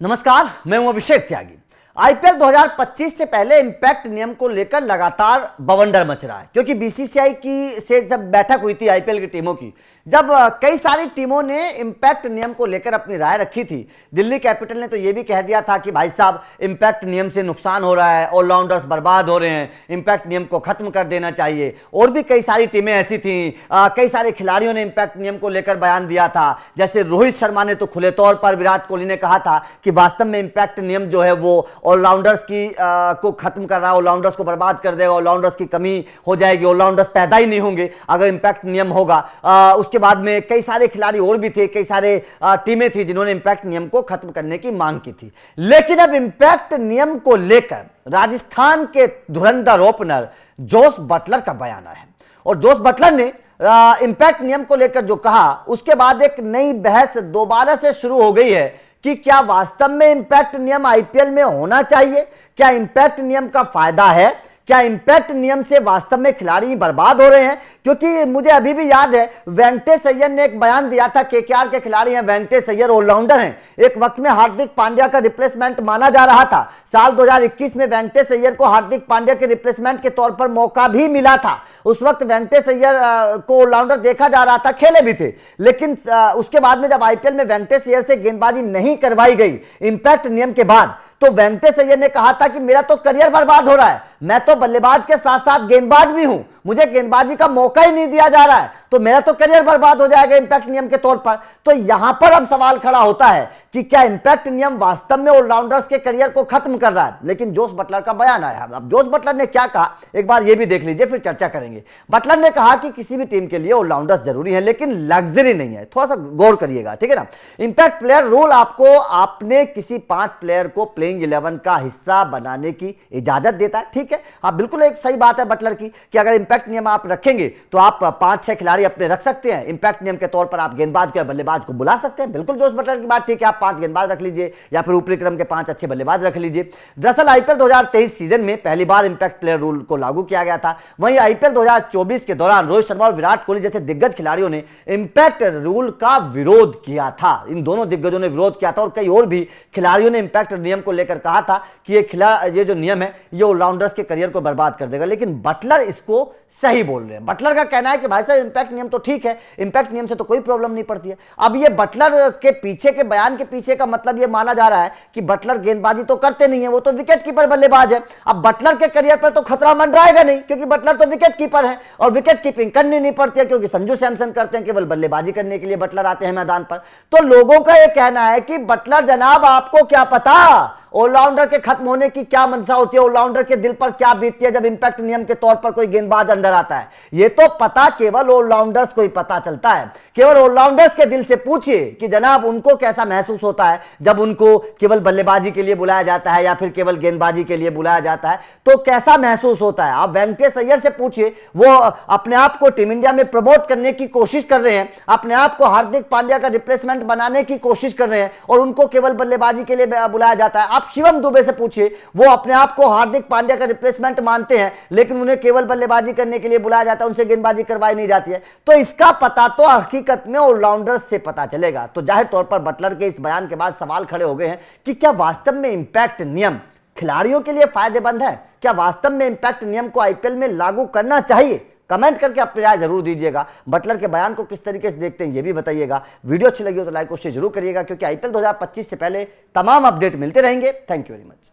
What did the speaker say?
नमस्कार, मैं हूं अभिषेक त्यागी। आईपीएल 2025 से पहले इंपैक्ट नियम को लेकर लगातार बवंडर मच रहा है, क्योंकि बीसीसीआई की से जब बैठक हुई थी आईपीएल की टीमों की, जब कई सारी टीमों ने इंपैक्ट नियम को लेकर अपनी राय रखी थी। दिल्ली कैपिटल ने तो यह भी कह दिया था कि भाई साहब, इंपैक्ट नियम से नुकसान हो रहा है, ऑलराउंडर्स बर्बाद हो रहे हैं, इंपैक्ट नियम को खत्म कर देना चाहिए। और भी कई सारी टीमें ऐसी थीं, कई सारे खिलाड़ियों ने इंपैक्ट नियम को लेकर बयान दिया था। जैसे रोहित शर्मा ने तो खुले तौर पर विराट कोहली ने कहा था कि वास्तव में इंपैक्ट नियम जो है वो ऑलराउंडर्स की को खत्म कर रहा है, ऑलराउंडर्स को बर्बाद कर देगा, ऑलराउंडर्स की कमी हो जाएगी, ऑलराउंडर्स पैदा ही नहीं होंगे अगर इंपैक्ट नियम होगा। उसके बाद में कई सारे खिलाड़ी और भी थे, कई सारे टीमें थी जिन्होंने इंपैक्ट नियम को खत्म करने की मांग की थी। लेकिन अब इंपैक्ट नियम को लेकर राजस्थान के धुरंधर ओपनर जोस बटलर का बयान आया है, और जोस बटलर ने इंपैक्ट नियम को लेकर जो कहा, उसके बाद एक नई बहस दोबारा से शुरू हो गई है कि क्या वास्तव में इंपैक्ट नियम आईपीएल में होना चाहिए, क्या इंपैक्ट नियम का फायदा है, क्या इंपैक्ट नियम से वास्तव में खिलाड़ी बर्बाद हो रहे हैं। क्योंकि मुझे अभी भी याद है, वेंकटेश अय्यर ने एक बयान दिया था, केकेआर के खिलाड़ी हैं वेंकटेश अय्यर, ऑलराउंडर हैं, एक वक्त में हार्दिक पांड्या का रिप्लेसमेंट माना जा रहा था। साल 2021 में वेंकटेश अय्यर को हार्दिक पांड्या के रिप्लेसमेंट के तौर पर मौका भी मिला था। उस वक्त वेंकटेश अय्यर को ऑलराउंडर देखा जा रहा था, खेले भी थे। लेकिन उसके बाद में जब आईपीएल में वेंकटेश अय्यर से गेंदबाजी नहीं करवाई गई इंपैक्ट नियम के बाद, तो वेंकटेश अय्यर ने कहा था कि मेरा तो करियर बर्बाद हो रहा है, मैं तो बल्लेबाज के साथ साथ गेंदबाज भी हूं, मुझे गेंदबाजी का मौका ही नहीं दिया जा रहा है, तो मेरा तो करियर बर्बाद हो जाएगा इंपैक्ट नियम के तौर पर। तो यहां पर अब सवाल खड़ा होता है कि क्या इंपैक्ट नियम वास्तव में ऑलराउंडर्स के करियर को खत्म कर रहा है। लेकिन जोस बटलर का बयान आया। अब जोस बटलर ने क्या कहा, एक बार यह भी देख लीजिए, फिर चर्चा करेंगे। बटलर ने कहा कि किसी भी टीम के लिए ऑलराउंडर्स जरूरी है, लेकिन लग्जरी नहीं है। थोड़ा सा गौर करिएगा, ठीक है ना। इंपैक्ट प्लेयर रूल आपको आपने किसी 5 प्लेयर को प्लेइंग 11 का हिस्सा बनाने की इजाजत देता है, ठीक है। आप बिल्कुल एक सही बात है बटलर की कि अगर इंपैक्ट नियम आप रखेंगे तो आप 5-6 खिलाड़ी अपने रख सकते हैं। इंपैक्ट नियम के तौर पर आप गेंदबाज को या बल्लेबाज को बुला सकते हैं। बिल्कुल जोस बटलर की बात ठीक है, आप 5 गेंदबाज रख लीजिए या फिर ऊपरी क्रम के 5 अच्छे बल्लेबाज रख लीजिए। दरअसल आईपीएल 2023 सीजन में पहली बार इंपैक्ट प्लेयर रूल को लागू किया गया था। वहीं आईपीएल 2024 के दौरान रोहित शर्मा और विराट कोहली जैसे दिग्गज खिलाड़ियों ने इंपैक्ट रूल का विरोध किया था। इन दोनों दिग्गजों ने विरोध किया था, और कई और भी खिलाड़ियों ने इंपैक्ट नियम को लेकर कहा था कि ये जो नियम है ये ऑलराउंडर्स के करियर को बर्बाद कर देगा। लेकिन बटलर इसको सही बोल रहे हैं। बटलर का कहना है कि भाई साहब, इंपैक्ट नियम तो ठीक है, इंपैक्ट नियम से तो कोई प्रॉब्लम नहीं पड़ती है। अब ये बटलर के पीछे के बयान के पीछे का मतलब ये माना जा रहा है कि बटलर गेंदबाजी तो करते नहीं है, वो तो विकेट कीपर बल्लेबाज है। अब बटलर के करियर पर तो खतरा मंडराएगा नहीं, क्योंकि बटलर तो विकेट कीपर है और विकेट कीपिंग करनी नहीं पड़ती है, क्योंकि संजू सैमसन करते हैं, केवल बल्लेबाजी करने के लिए बटलर आते हैं मैदान पर। तो लोगों का यह कहना है कि बटलर जनाब, आपको क्या पता ऑलराउंडर के खत्म होने की क्या मंशा होती है, ऑलराउंडर के दिल पर क्या बीतती है जब इंपैक्ट नियम के तौर पर कोई गेंदबाज अंदर आता है। यह तो पता केवल ऑलराउंडर्स को ही पता चलता है। केवल ऑलराउंडर्स के दिल से पूछिए कि जनाब उनको कैसा महसूस होता है जब उनको केवल बल्लेबाजी के लिए बुलाया जाता है या फिर केवल गेंदबाजी के लिए बुलाया जाता है, तो कैसा महसूस होता है। आप वेंकटेश अय्यर से पूछिए, वो अपने आप को टीम इंडिया में प्रमोट करने की कोशिश कर रहे हैं, अपने आप को हार्दिक पांड्या का रिप्लेसमेंट बनाने की कोशिश कर रहे हैं, और उनको केवल बल्लेबाजी के लिए बुलाया जाता है। आप शिवम दुबे से पूछिए, वो अपने आप को हार्दिक पांड्या का रिप्लेसमेंट मानते हैं, लेकिन उन्हें केवल बल्लेबाजी करने के लिए बुलाया जाता है, उनसे गेंदबाजी करवाई नहीं जाती है। तो इसका पता तो हकीकत में ऑलराउंडर्स से पता चलेगा। तो जाहिर तौर पर बटलर के इस बयान के बाद सवाल खड़े हो गए हैं कि क्या वास्तव में इंपैक्ट नियम खिलाड़ियों के लिए फायदेमंद है, क्या वास्तव में इंपैक्ट नियम को आईपीएल में लागू करना चाहिए। कमेंट करके अपनी राय जरूर दीजिएगा। बटलर के बयान को किस तरीके से देखते हैं ये भी बताइएगा। वीडियो अच्छी लगी हो तो लाइक और शेयर जरूर करिएगा, क्योंकि आईपीएल 2025 से पहले तमाम अपडेट मिलते रहेंगे। Thank you very much.